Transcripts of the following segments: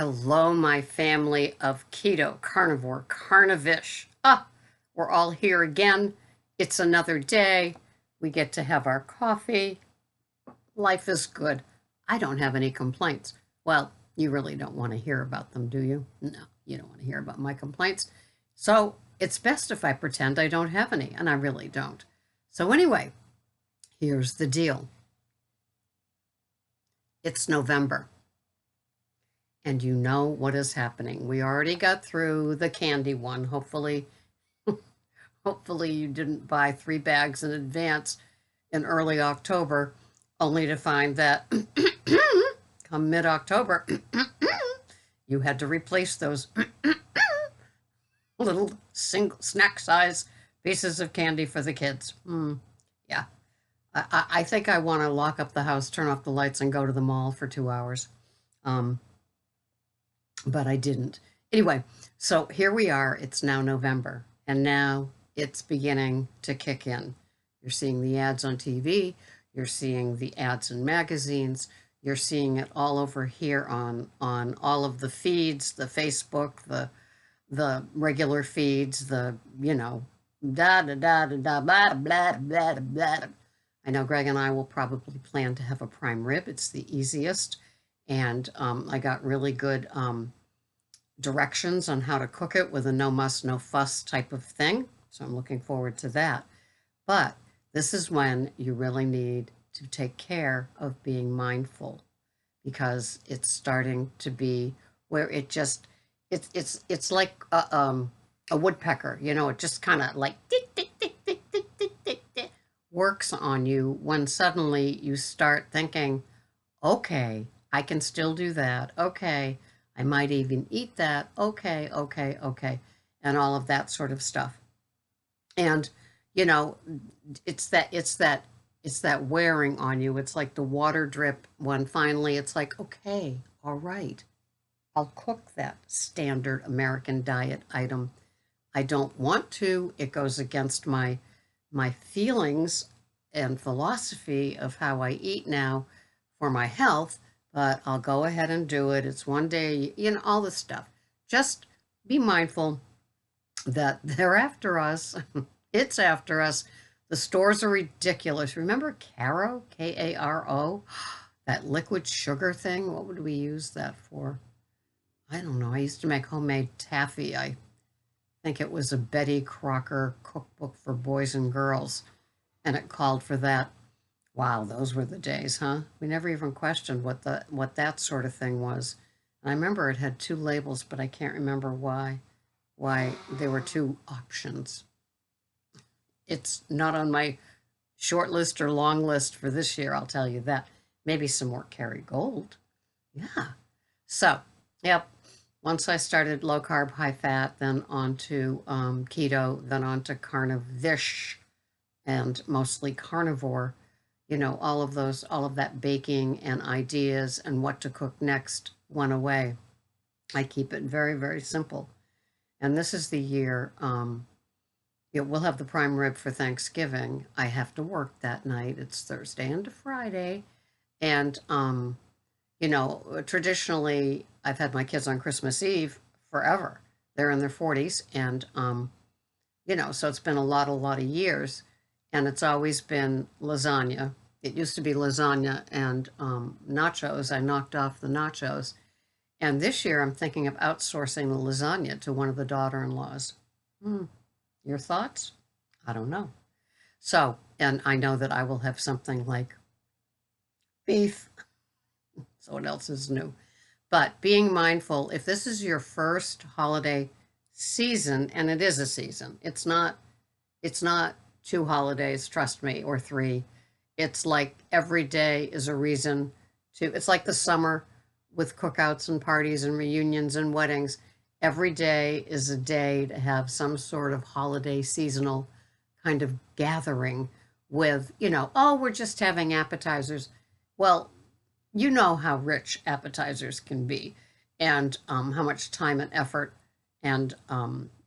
Hello, my family of keto, carnivore, carnivish. We're all here again. It's another day. We get to have our coffee. Life is good. I don't have any complaints. Well, you really don't want to hear about them, do you? No, you don't want to hear about my complaints. So it's best if I pretend I don't have any, and I really don't. So, anyway, here's the deal it's November. And you know what is happening. We already got through the candy one. Hopefully you didn't buy 3 bags in advance in early October, only to find that come mid-October, you had to replace those little single snack size pieces of candy for the kids. Yeah. I think I want to lock up the house, turn off the lights, and go to the mall for 2 hours. But I didn't. Anyway, so here we are. It's now November, and now it's beginning to kick in. You're seeing the ads on TV. You're seeing the ads in magazines. You're seeing it all over here on all of the feeds, the Facebook, the regular feeds, da da da da da blah blah blah blah. I know Greg and I will probably plan to have a prime rib. It's the easiest. And I got really good directions on how to cook it with a no muss, no fuss type of thing. So I'm looking forward to that. But this is when you really need to take care of being mindful, because it's starting to be where it's like a woodpecker. It just kind of like tick, tick, tick, tick, tick, tick, tick, tick, works on you when suddenly you start thinking, okay, I can still do that. Okay, I might even eat that. Okay, and all of that sort of stuff. And it's that wearing on you. It's like the water drip when finally it's like, okay, all right, I'll cook that standard American diet item. I don't want to. It goes against my feelings and philosophy of how I eat now for my health. But I'll go ahead and do it. It's one day, all this stuff. Just be mindful that they're after us. It's after us. The stores are ridiculous. Remember Caro, Karo? That liquid sugar thing? What would we use that for? I don't know. I used to make homemade taffy. I think it was a Betty Crocker cookbook for boys and girls, and it called for that. Wow, those were the days, huh? We never even questioned what that sort of thing was. And I remember it had 2 labels, but I can't remember why there were 2 options. It's not on my short list or long list for this year, I'll tell you that. Maybe some more Kerrygold. Yeah. So, yep. Once I started low carb, high fat, then on to keto, then on to carnivish, and mostly carnivore. All of that baking and ideas and what to cook next went away. I keep it very, very simple. And this is the year, we'll have the prime rib for Thanksgiving. I have to work that night. It's Thursday into Friday. And, traditionally, I've had my kids on Christmas Eve forever. They're in their 40s. And, so it's been a lot of years. And it's always been lasagna. It used to be lasagna and nachos. I knocked off the nachos. And this year I'm thinking of outsourcing the lasagna to one of the daughter-in-laws. Your thoughts? I don't know. So, and I know that I will have something like beef. So what else is new? But being mindful, if this is your first holiday season, and it is a season, it's not 2 holidays, trust me, or 3. It's like every day is a reason it's like the summer with cookouts and parties and reunions and weddings. Every day is a day to have some sort of holiday seasonal kind of gathering with, we're just having appetizers. Well, you know how rich appetizers can be, and how much time and effort and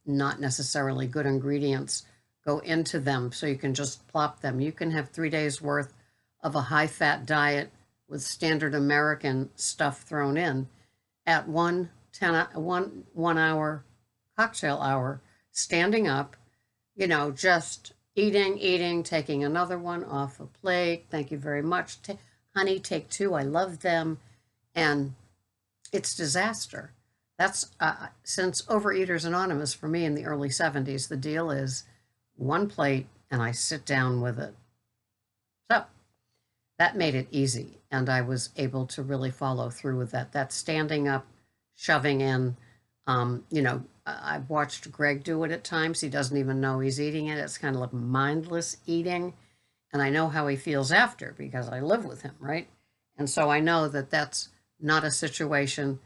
not necessarily good ingredients go into them, so you can just plop them. You can have 3 days worth of a high-fat diet with standard American stuff thrown in, at 1 hour cocktail hour, standing up, just eating, taking another one off a plate. Thank you very much. Honey, take two. I love them. And it's disaster. That's since Overeaters Anonymous for me in the early 70s, the deal is one plate and I sit down with it. So that made it easy. And I was able to really follow through with that. That standing up, shoving in, I've watched Greg do it at times. He doesn't even know he's eating it. It's kind of like mindless eating. And I know how he feels after because I live with him, right? And so I know that that's not a situation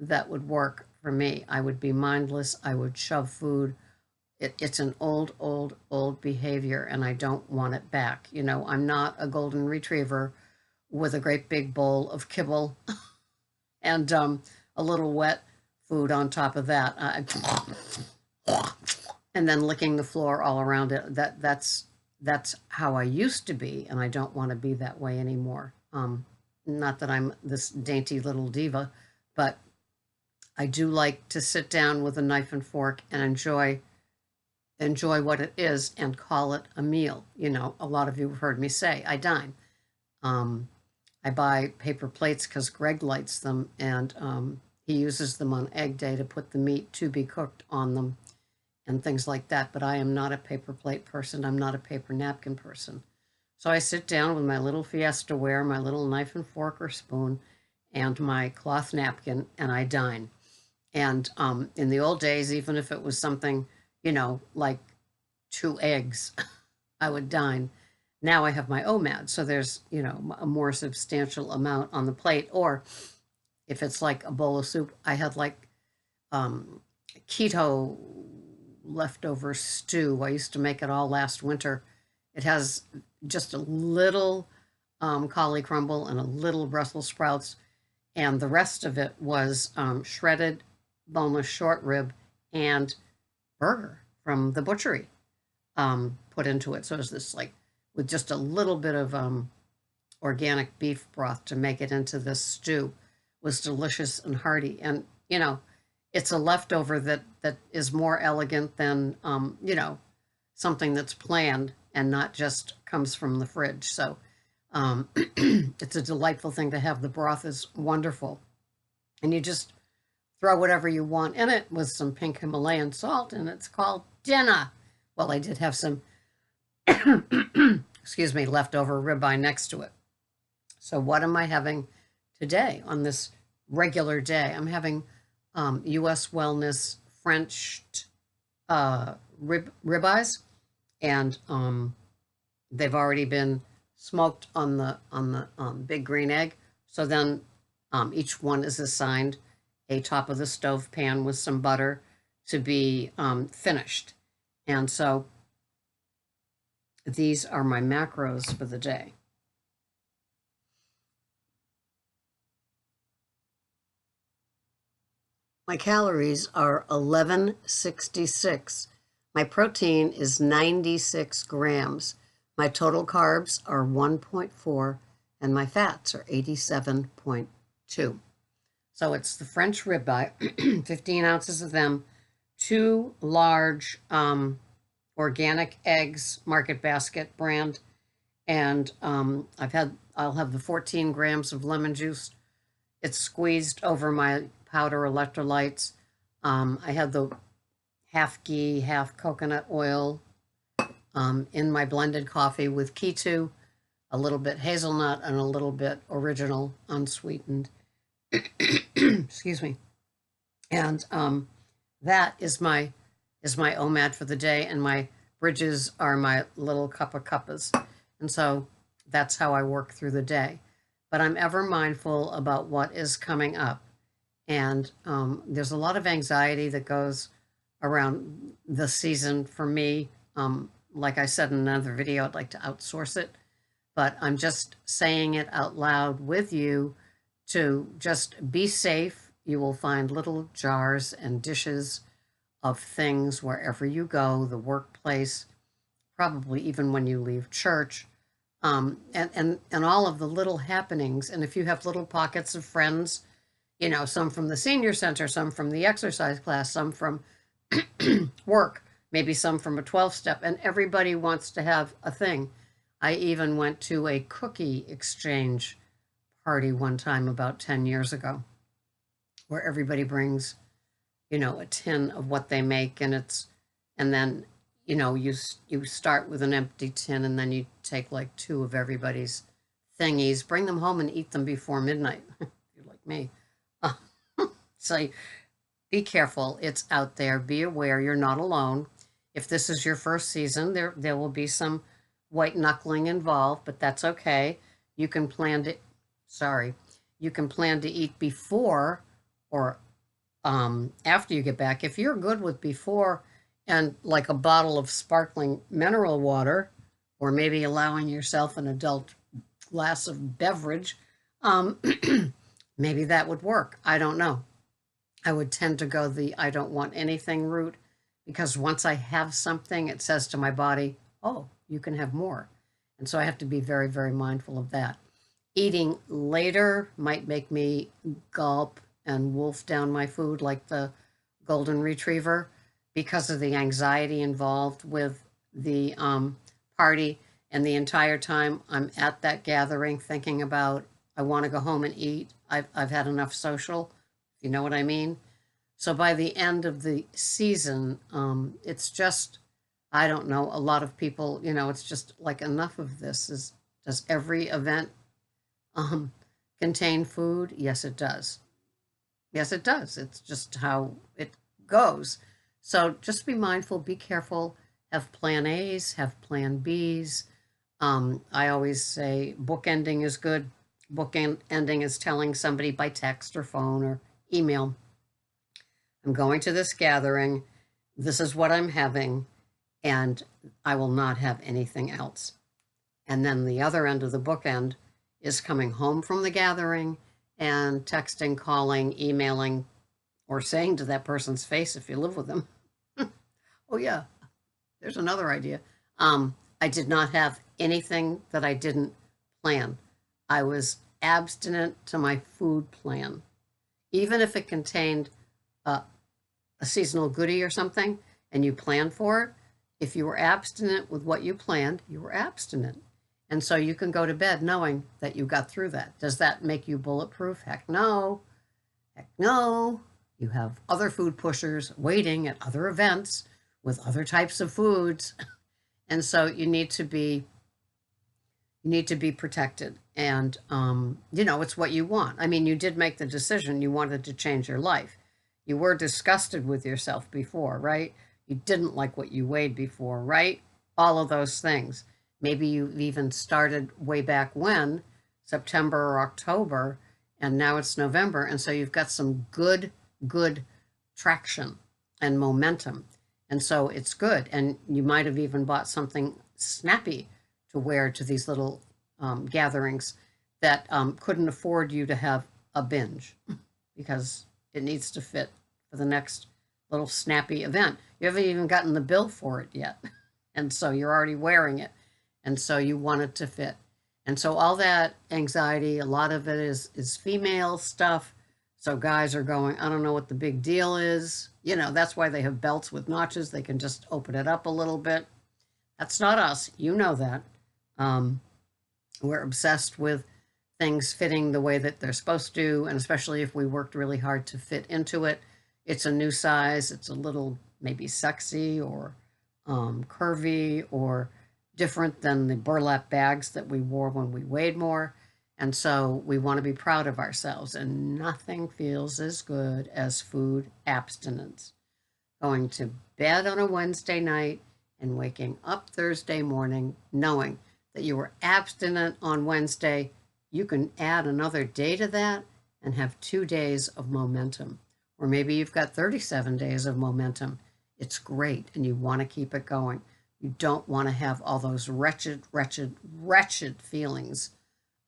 that would work for me. I would be mindless. I would shove food. It's an old behavior, and I don't want it back. I'm not a golden retriever with a great big bowl of kibble and a little wet food on top of that, and then licking the floor all around it. That's how I used to be, and I don't want to be that way anymore. Not that I'm this dainty little diva, but I do like to sit down with a knife and fork and enjoy what it is and call it a meal. A lot of you have heard me say I dine. I buy paper plates because Greg lights them, and he uses them on egg day to put the meat to be cooked on them and things like that. But I am not a paper plate person. I'm not a paper napkin person. So I sit down with my little Fiesta ware, my little knife and fork or spoon, and my cloth napkin, and I dine. And in the old days, even if it was something, like 2 eggs, I would dine. Now I have my OMAD, so there's, a more substantial amount on the plate. Or if it's like a bowl of soup, I had like keto leftover stew. I used to make it all last winter. It has just a little cauli crumble and a little Brussels sprouts, and the rest of it was shredded boneless short rib and burger from the butchery put into it. So it's this like with just a little bit of organic beef broth to make it into this stew. Was delicious and hearty. And it's a leftover that is more elegant than something that's planned and not just comes from the fridge. So it's a delightful thing to have. The broth is wonderful, and you just throw whatever you want in it with some pink Himalayan salt, and it's called dinner. Well, I did have some excuse me, leftover ribeye next to it. So what am I having today on this regular day? I'm having U.S. Wellness French ribeyes, and they've already been smoked on the big green egg. So then each one is assigned a top of the stove pan with some butter to be finished. And so these are my macros for the day. My calories are 1166. My protein is 96 grams. My total carbs are 1.4, and my fats are 87.2. So it's the French ribeye, 15 ounces of them, 2 large organic eggs, Market Basket brand, and I'll have the 14 grams of lemon juice. It's squeezed over my powder electrolytes. I had the half ghee, half coconut oil in my blended coffee with keto, a little bit hazelnut, and a little bit original unsweetened. Excuse me. And that is my OMAD for the day, and my bridges are my little cup of cuppas. And so that's how I work through the day. But I'm ever mindful about what is coming up. And there's a lot of anxiety that goes around the season for me. Like I said in another video, I'd like to outsource it. But I'm just saying it out loud with you to just be safe. You will find little jars and dishes of things wherever you go, the workplace, probably even when you leave church, and all of the little happenings. And if you have little pockets of friends, some from the senior center, some from the exercise class, some from work, maybe some from a 12-step, and everybody wants to have a thing. I even went to a cookie exchange party one time about 10 years ago where everybody brings, a tin of what they make, and then, you start with an empty tin, and then you take like 2 of everybody's thingies, bring them home and eat them before midnight, if you're like me. So be careful. It's out there. Be aware you're not alone. If this is your first season, there will be some white knuckling involved, but that's okay. You can plan to, you can plan to eat before or after you get back. If you're good with before and like a bottle of sparkling mineral water, or maybe allowing yourself an adult glass of beverage, maybe that would work. I don't know. I would tend to go the I don't want anything route, because once I have something, it says to my body, oh, you can have more. And so I have to be very, very mindful of that. Eating later might make me gulp and wolf down my food like the golden retriever because of the anxiety involved with the party. And the entire time I'm at that gathering thinking about, I want to go home and eat. I've had enough social, if you know what I mean. So by the end of the season, it's just, I don't know, a lot of people, it's just like enough of this. Does every event contain food? Yes, it does. Yes, it does. It's just how it goes. So just be mindful, be careful, have plan A's, have plan B's. I always say bookending is good. Bookending is telling somebody by text or phone or email, I'm going to this gathering, this is what I'm having, and I will not have anything else. And then the other end of the bookend is coming home from the gathering and texting, calling, emailing, or saying to that person's face if you live with them, oh yeah, there's another idea. I did not have anything that I didn't plan. I was abstinent to my food plan. Even if it contained a seasonal goodie or something and you planned for it, if you were abstinent with what you planned, you were abstinent. And so you can go to bed knowing that you got through that. Does that make you bulletproof? Heck no. Heck no. You have other food pushers waiting at other events with other types of foods. And so you need to be protected. And, it's what you want. I mean, you did make the decision. You wanted to change your life. You were disgusted with yourself before, right? You didn't like what you weighed before, right? All of those things. Maybe you even started way back when, September or October, and now it's November. And so you've got some good traction and momentum. And so it's good. And you might have even bought something snappy to wear to these little gatherings that couldn't afford you to have a binge because it needs to fit for the next little snappy event. You haven't even gotten the bill for it yet. And so you're already wearing it. And so you want it to fit. And so all that anxiety, a lot of it is female stuff. So guys are going, I don't know what the big deal is. That's why they have belts with notches. They can just open it up a little bit. That's not us. You know that. We're obsessed with things fitting the way that they're supposed to, and especially if we worked really hard to fit into it. It's a new size. It's a little maybe sexy or curvy or different than the burlap bags that we wore when we weighed more. And so we want to be proud of ourselves, and nothing feels as good as food abstinence. Going to bed on a Wednesday night and waking up Thursday morning knowing that you were abstinent on Wednesday, you can add another day to that and have 2 days of momentum. Or maybe you've got 37 days of momentum. It's great, and you want to keep it going. You don't want to have all those wretched feelings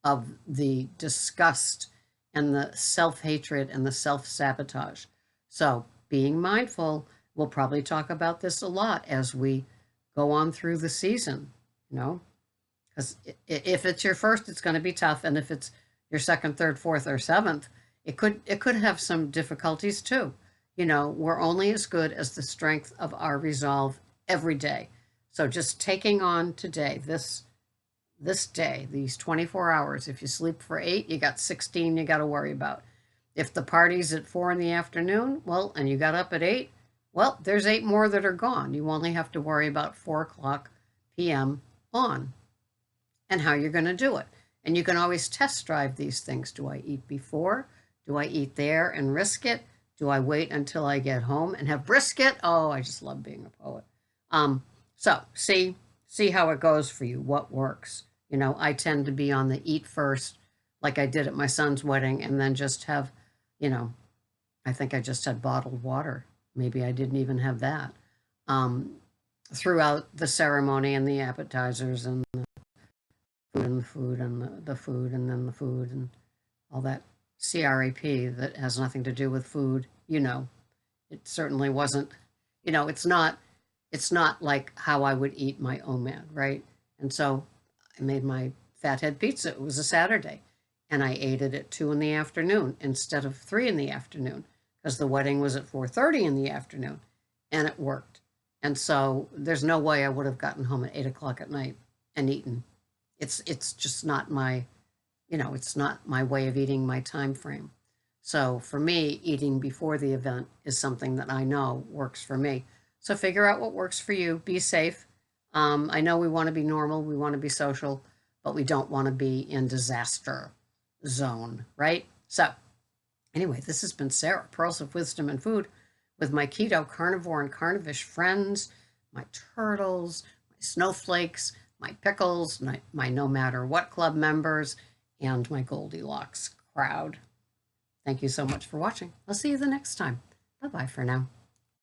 of the disgust and the self-hatred and the self-sabotage. So being mindful, we'll probably talk about this a lot as we go on through the season, because if it's your first, it's going to be tough. And if it's your second, third, fourth, or seventh, It could have some difficulties too. We're only as good as the strength of our resolve every day. So just taking on today, this day, these 24 hours, if you sleep for 8, you got 16 you got to worry about. If the party's at 4 in the afternoon, well, and you got up at 8, well, there's 8 more that are gone. You only have to worry about 4 o'clock p.m. on and how you're going to do it. And you can always test drive these things. Do I eat before? Do I eat there and risk it? Do I wait until I get home and have brisket? Oh, I just love being a poet. So see how it goes for you, what works. I tend to be on the eat first, like I did at my son's wedding, and then just have, I think I just had bottled water. Maybe I didn't even have that throughout the ceremony and the appetizers and the food and the food and then the food and all that CRAP that has nothing to do with food. It certainly wasn't, it's not like how I would eat my OMAD, right? And so I made my fathead pizza. It was a Saturday, and I ate it at 2 in the afternoon instead of 3 in the afternoon because the wedding was at 4:30 in the afternoon, and it worked. And so there's no way I would have gotten home at 8 o'clock at night and eaten. It's just not my, it's not my way of eating, my time frame. So for me, eating before the event is something that I know works for me. So figure out what works for you. Be safe. I know we want to be normal, we want to be social, but we don't want to be in disaster zone, right? So anyway, this has been Sarah, Pearls of Wisdom and Food, with my keto, carnivore, and carnivish friends, my turtles, my snowflakes, my pickles, my no matter what club members, and my Goldilocks crowd. Thank you so much for watching. I'll see you the next time. Bye-bye for now.